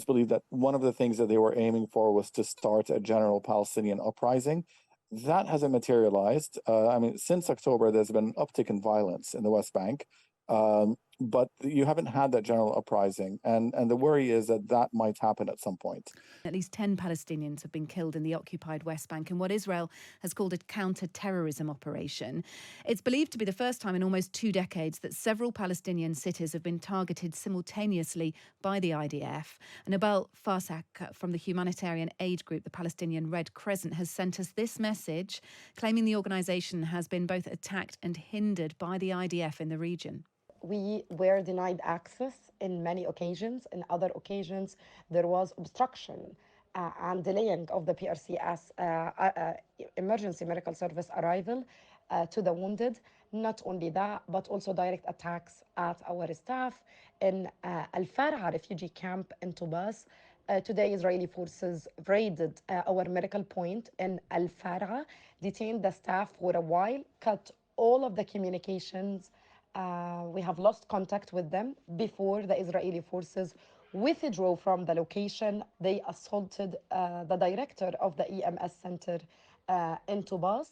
believe that one of the things that they were aiming for was to start a general Palestinian uprising. That hasn't materialized. I mean, since October, there's been an uptick in violence in the West Bank, but you haven't had that general uprising, and the worry is that that might happen at some point. At least 10 Palestinians have been killed in the occupied West Bank in what Israel has called a counter-terrorism operation. It's believed to be the first time in almost 2 decades that several Palestinian cities have been targeted simultaneously by the IDF. And Abel Farsak from the humanitarian aid group, the Palestinian Red Crescent, has sent us this message, claiming the organisation has been both attacked and hindered by the IDF in the region. We were denied access in many occasions. In other occasions, there was obstruction and delaying of the PRCS emergency medical service arrival to the wounded. Not only that, but also direct attacks at our staff in Al-Farha refugee camp in Tubas. Today, Israeli forces raided our medical point in Al-Farha, detained the staff for a while, cut all of the communications. We have lost contact with them before the Israeli forces withdrew from the location. They assaulted the director of the EMS center in Tubas.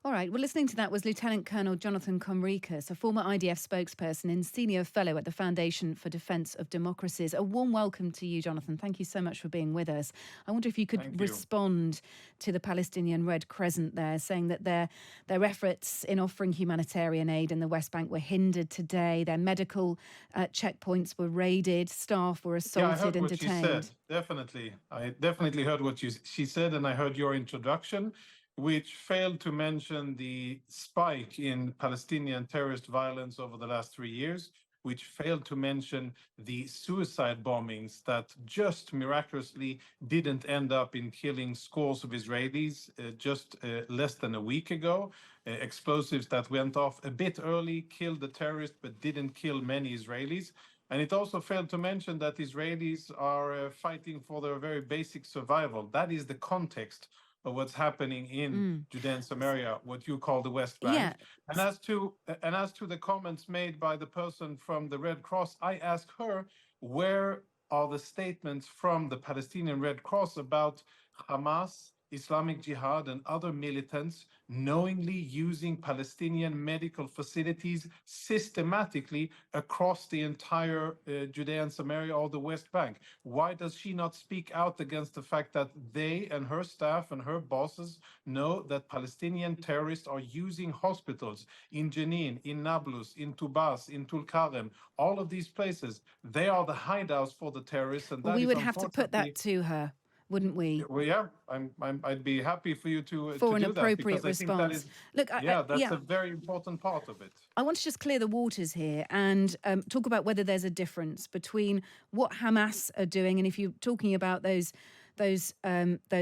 All right. Well, listening to that was Lieutenant Colonel Jonathan Conricus, a former IDF spokesperson and senior fellow at the Foundation for Defence of Democracies. A warm welcome to you, Jonathan. Thank you so much for being with us. I wonder if you could respond to the Palestinian Red Crescent there, saying that their efforts in offering humanitarian aid in the West Bank were hindered today. Their medical checkpoints were raided, staff were assaulted and detained. She said. Definitely. I definitely heard what she said, and I heard your introduction, which failed to mention the spike in Palestinian terrorist violence over the last 3 years, which failed to mention the suicide bombings that just miraculously didn't end up in killing scores of Israelis just less than a week ago. Explosives that went off a bit early, killed the terrorist, but didn't kill many Israelis. And it also failed to mention that Israelis are fighting for their very basic survival. That is the context of what's happening in Judea and Samaria, what you call the West Bank. Yeah. And as to the comments made by the person from the Red Cross, I asked her, where are the statements from the Palestinian Red Cross about Hamas, Islamic Jihad, and other militants knowingly using Palestinian medical facilities systematically across the entire Judea and Samaria or the West Bank? Why does she not speak out against the fact that they and her staff and her bosses know that Palestinian terrorists are using hospitals in Jenin, in Nablus, in Tubas, in Tulkarem, all of these places? They are the hideouts for the terrorists. And we would have to put that to her, wouldn't we? Well, yeah, I'd be happy for you to for an do appropriate that, response. Look, that's a very important part of it. I want to just clear the waters here and talk about whether there's a difference between what Hamas are doing, and if you're talking about those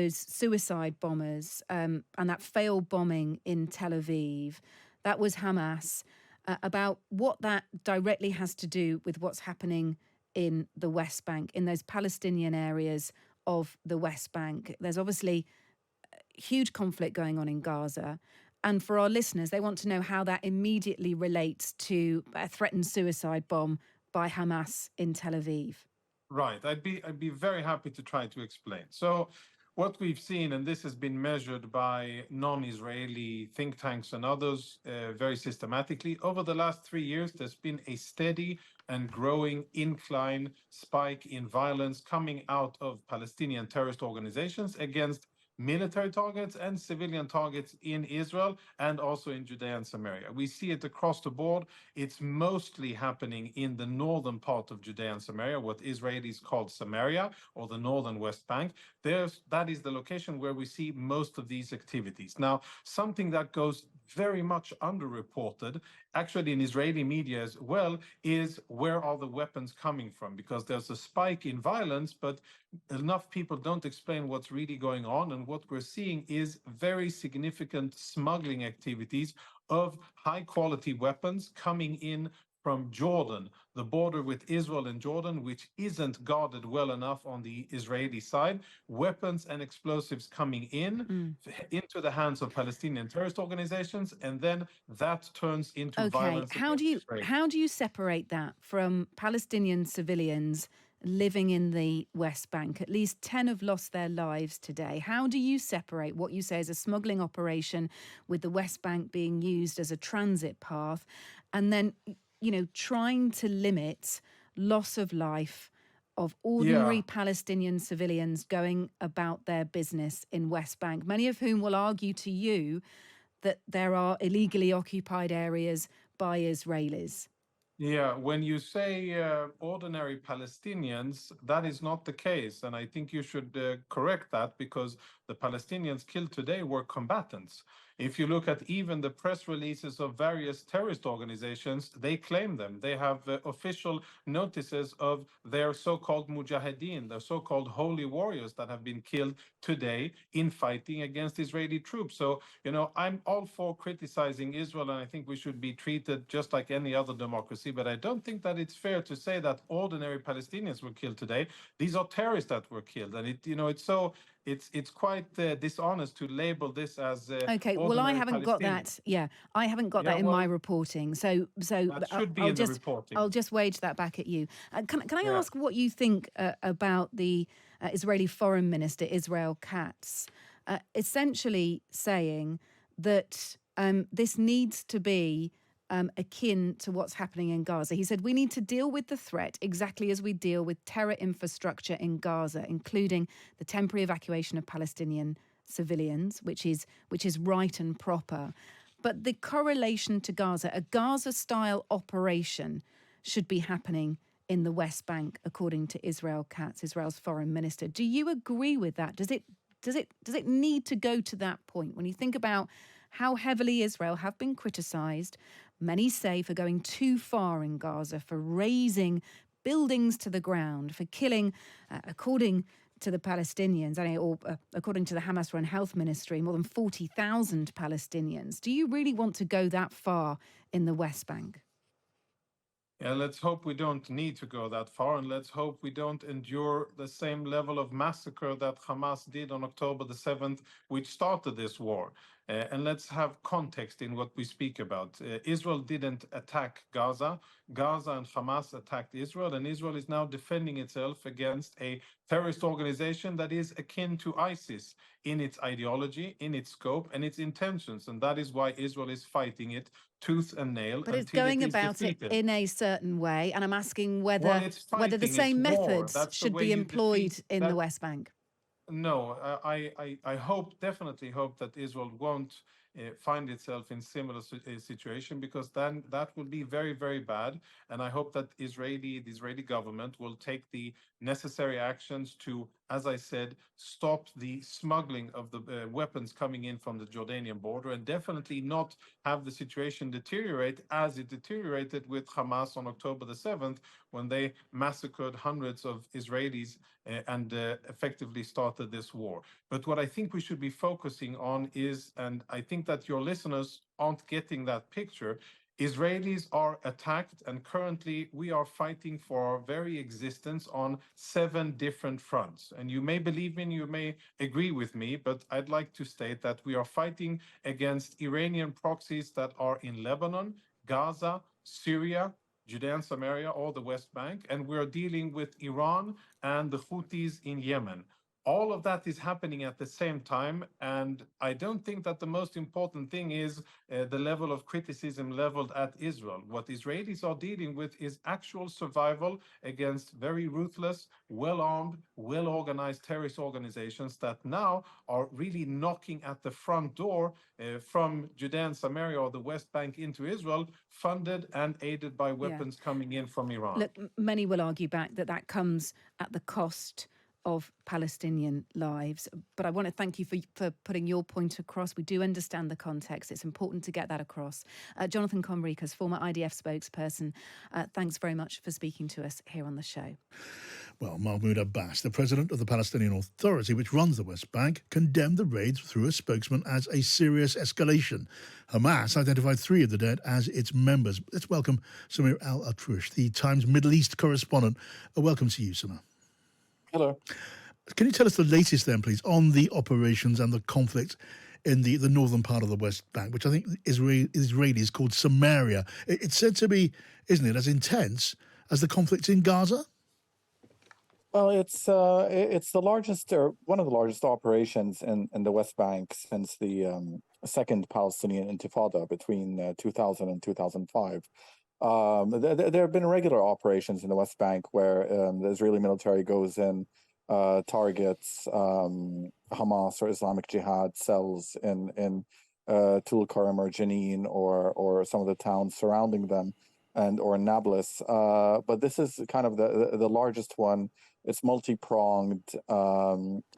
suicide bombers and that failed bombing in Tel Aviv, that was Hamas. About what that directly has to do with what's happening in the West Bank, in those Palestinian areas of the West Bank. There's obviously huge conflict going on in Gaza. And for our listeners, they want to know how that immediately relates to a threatened suicide bomb by Hamas in Tel Aviv. Right. I'd be very happy to try to explain. So what we've seen, and this has been measured by non-Israeli think tanks and others very systematically, over the last 3 years, there's been a steady and growing incline spike in violence coming out of Palestinian terrorist organizations against military targets and civilian targets in Israel and also in Judea and Samaria. We see it across the board. It's mostly happening in the northern part of Judea and Samaria, what Israelis call Samaria, or the northern West Bank. That is the location where we see most of these activities. Now, something that goes very much underreported, actually in Israeli media as well, is where are the weapons coming from? Because there's a spike in violence, but enough people don't explain what's really going on. And what we're seeing is very significant smuggling activities of high quality weapons coming in from Jordan, the border with Israel and Jordan, which isn't guarded well enough on the Israeli side. Weapons and explosives coming in into the hands of Palestinian terrorist organizations, and then that turns into violence. How do you separate that from Palestinian civilians living in the West Bank. At least 10 have lost their lives today. How do you separate what you say is a smuggling operation with the West Bank being used as a transit path and then, trying to limit loss of life of ordinary Yeah. Palestinian civilians going about their business in West Bank, many of whom will argue to you that there are illegally occupied areas by Israelis? Yeah, when you say ordinary Palestinians, that is not the case. And I think you should correct that because the Palestinians killed today were combatants. If you look at even the press releases of various terrorist organizations, they claim them. They have official notices of their so-called mujahideen, the so-called holy warriors that have been killed today in fighting against Israeli troops. So, I'm all for criticizing Israel, and I think we should be treated just like any other democracy. But I don't think that it's fair to say that ordinary Palestinians were killed today. These are terrorists that were killed, and it's quite dishonest to label this as Okay, well, I ordinary haven't got Palestinians. that. Yeah, I haven't got Yeah, that in my well, reporting. So that should be I'll in the just reporting. I'll just wage that back at you. Can I Yeah. ask what you think about the Israeli Foreign Minister Israel Katz, essentially saying that this needs to be akin to what's happening in Gaza. He said, we need to deal with the threat exactly as we deal with terror infrastructure in Gaza, including the temporary evacuation of Palestinian civilians, which is right and proper. But the correlation to Gaza, a Gaza-style operation should be happening in the West Bank, according to Israel Katz, Israel's foreign minister. Do you agree with that? Does it need to go to that point? When you think about how heavily Israel have been criticized, many say for going too far in Gaza, for razing buildings to the ground, for killing, according to the Palestinians, according to the Hamas-run health ministry, more than 40,000 Palestinians. Do you really want to go that far in the West Bank? Yeah, let's hope we don't need to go that far, and let's hope we don't endure the same level of massacre that Hamas did on October the 7th, which started this war. And let's have context in what we speak about. Israel didn't attack Gaza. Gaza and Hamas attacked Israel, and Israel is now defending itself against a terrorist organization that is akin to ISIS in its ideology, in its scope, and its intentions. And that is why Israel is fighting it tooth and nail But it's until going it is about it defeated. in a certain way, and I'm asking Well, whether it's the fighting, it's same war. methods That's the should way be you employed defeat in the that. West Bank. No, I hope, definitely hope that Israel won't find itself in similar situation, because then that would be very, very bad. And I hope that the Israeli government will take the necessary actions to, as I said, stop the smuggling of the weapons coming in from the Jordanian border, and definitely not have the situation deteriorate as it deteriorated with Hamas on October the 7th, when they massacred hundreds of Israelis and effectively started this war. But what I think we should be focusing on is, and I think that your listeners aren't getting that picture, Israelis are attacked, and currently we are fighting for our very existence on 7 different fronts. And you may believe me, you may agree with me, but I'd like to state that we are fighting against Iranian proxies that are in Lebanon, Gaza, Syria, Judea and Samaria, or the West Bank, and we're dealing with Iran and the Houthis in Yemen. All of that is happening at the same time, and I don't think that the most important thing is the level of criticism leveled at Israel. What Israelis are dealing with is actual survival against very ruthless, well-armed, well-organized terrorist organizations that now are really knocking at the front door from Judea and Samaria or the West Bank into Israel, funded and aided by weapons coming in from Iran. Look, many will argue back that comes at the cost of Palestinian lives. But I want to thank you for putting your point across. We do understand the context. It's important to get that across. Jonathan Conricus, former IDF spokesperson, thanks very much for speaking to us here on the show. Well, Mahmoud Abbas, the president of the Palestinian Authority, which runs the West Bank, condemned the raids through a spokesman as a serious escalation. Hamas identified 3 of the dead as its members. Let's welcome Samir Al-Atrush, the Times Middle East correspondent. Welcome to you, Samir. Hello. Can you tell us the latest then, please, on the operations and the conflict in the northern part of the West Bank, which I think Israelis called Samaria? It's said to be, isn't it, as intense as the conflict in Gaza? Well, it's the largest or one of the largest operations in the West Bank since the second Palestinian Intifada between 2000 and 2005. There have been regular operations in the West Bank where the Israeli military goes in, targets Hamas or Islamic Jihad cells in Tulkarm or Jenin or some of the towns surrounding them, and or Nablus. But this is kind of the largest one. It's multi-pronged.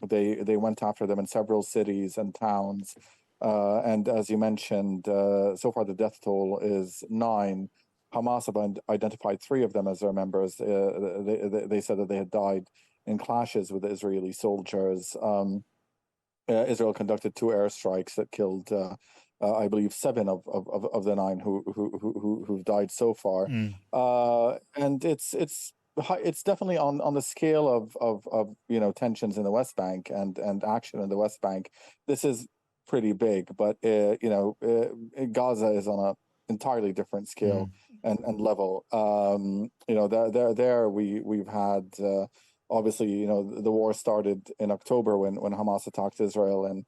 They went after them in several cities and towns. And as you mentioned, so far the death toll is 9. Hamas have identified 3 of them as their members. They said that they had died in clashes with Israeli soldiers. Israel conducted 2 airstrikes that killed, I believe, 7 of the 9 who've died so far. And it's definitely on the scale of tensions in the West Bank and action in the West Bank. This is pretty big, but Gaza is on a entirely different scale and level. We've had obviously, the war started in October when Hamas attacked Israel and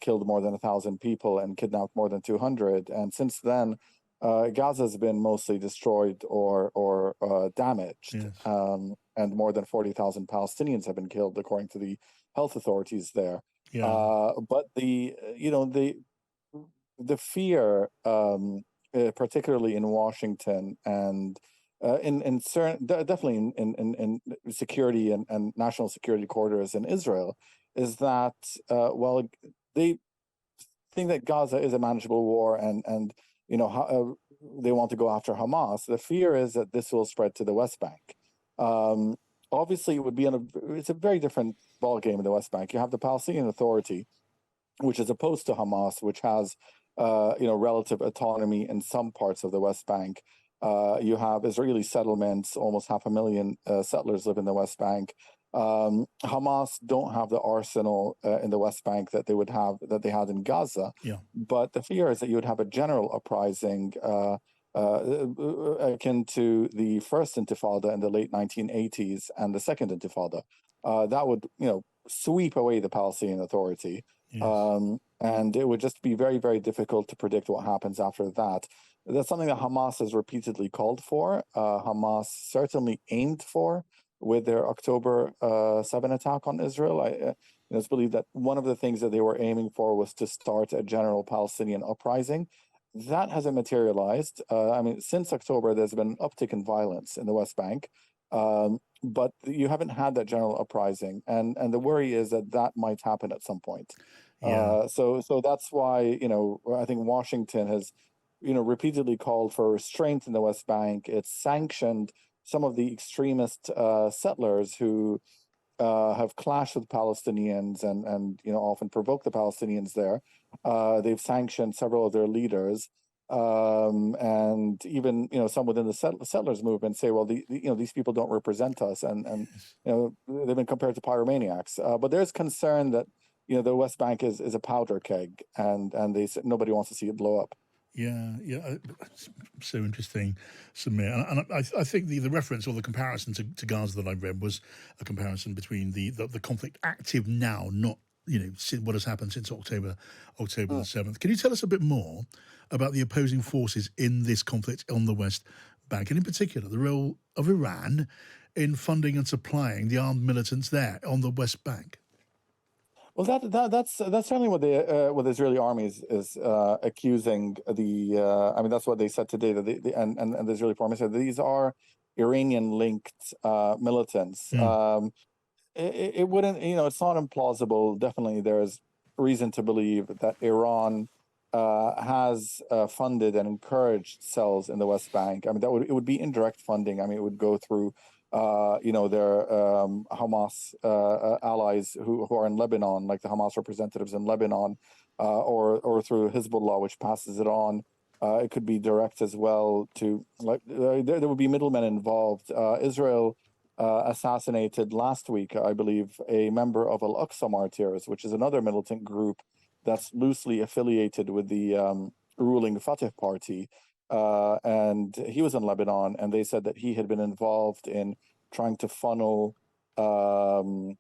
killed more than 1,000 people and kidnapped more than 200. And since then, Gaza has been mostly destroyed or damaged. Yes. And more than 40,000 Palestinians have been killed, according to the health authorities there. Yeah. But the fear, particularly in Washington and in certain, definitely in security and national security quarters in Israel, is that they think that Gaza is a manageable war and they want to go after Hamas. The fear is that this will spread to the West Bank. Obviously, it would be it's a very different ballgame in the West Bank. You have the Palestinian Authority, which is opposed to Hamas, which has relative autonomy in some parts of the West Bank. You have Israeli settlements; almost 500,000 settlers live in the West Bank. Hamas don't have the arsenal in the West Bank that they had in Gaza. Yeah. But the fear is that you would have a general uprising akin to the first Intifada in the late 1980s and the second Intifada. That would sweep away the Palestinian Authority. Yes. And it would just be very, very difficult to predict what happens after that. That's something that Hamas has repeatedly called for. Hamas certainly aimed for with their October 7 attack on Israel. It's believed that one of the things that they were aiming for was to start a general Palestinian uprising. That hasn't materialized. Since October, there's been an uptick in violence in the West Bank, but you haven't had that general uprising, and the worry is that might happen at some point. Yeah. So that's why I think Washington has repeatedly called for restraint in the West Bank. It's sanctioned some of the extremist settlers who have clashed with Palestinians and often provoke the Palestinians there. They've sanctioned several of their leaders, and even some within the settlers movement say, well, these people don't represent us, and they've been compared to pyromaniacs. But there's concern that the West Bank is a powder keg, and nobody wants to see it blow up. Yeah, so interesting, Samir. And I think the reference or the comparison to Gaza that I read was a comparison between the conflict active now, not what has happened since October the 7th. Can you tell us a bit more about the opposing forces in this conflict on the West Bank, and in particular the role of Iran in funding and supplying the armed militants there on the West Bank? Well, that's certainly what the Israeli army is accusing the. That's what they said today. That and the Israeli army said these are Iranian-linked militants. It wouldn't, it's not implausible. Definitely, there is reason to believe that Iran has funded and encouraged cells in the West Bank. It would be indirect funding. It would go through their Hamas allies who are in Lebanon, like the Hamas representatives in Lebanon, or through Hezbollah, which passes it on. It could be direct as well to there would be middlemen involved. Israel assassinated last week, I believe, a member of Al-Aqsa Martyrs, which is another militant group that's loosely affiliated with the ruling Fatah party. And he was in Lebanon, and they said that he had been involved in trying to funnel arms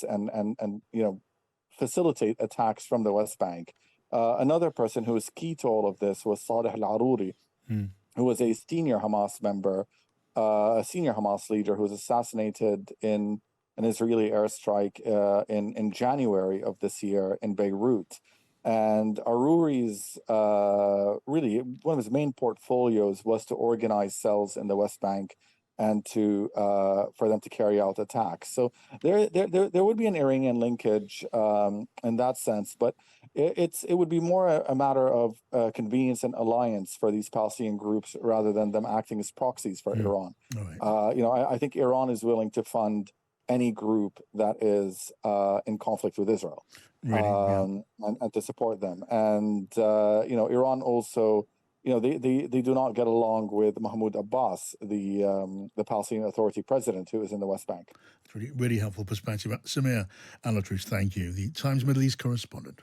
and facilitate attacks from the West Bank. Another person who was key to all of this was Saleh al-Aruri, who was a senior Hamas member, a senior Hamas leader who was assassinated in an Israeli airstrike in January of this year in Beirut. And Aruri's really one of his main portfolios was to organize cells in the West Bank and to for them to carry out attacks. So there would be an Iranian linkage in that sense, but it would be more a matter of convenience and alliance for these Palestinian groups rather than them acting as proxies for Iran. Right. I think Iran is willing to fund any group that is in conflict with Israel, Really, and to support them. And Iran also, they do not get along with Mahmoud Abbas, the Palestinian Authority president, who is in the West Bank. It's really, really helpful perspective. Samir Al-Atrush, thank you. The Times Middle East correspondent.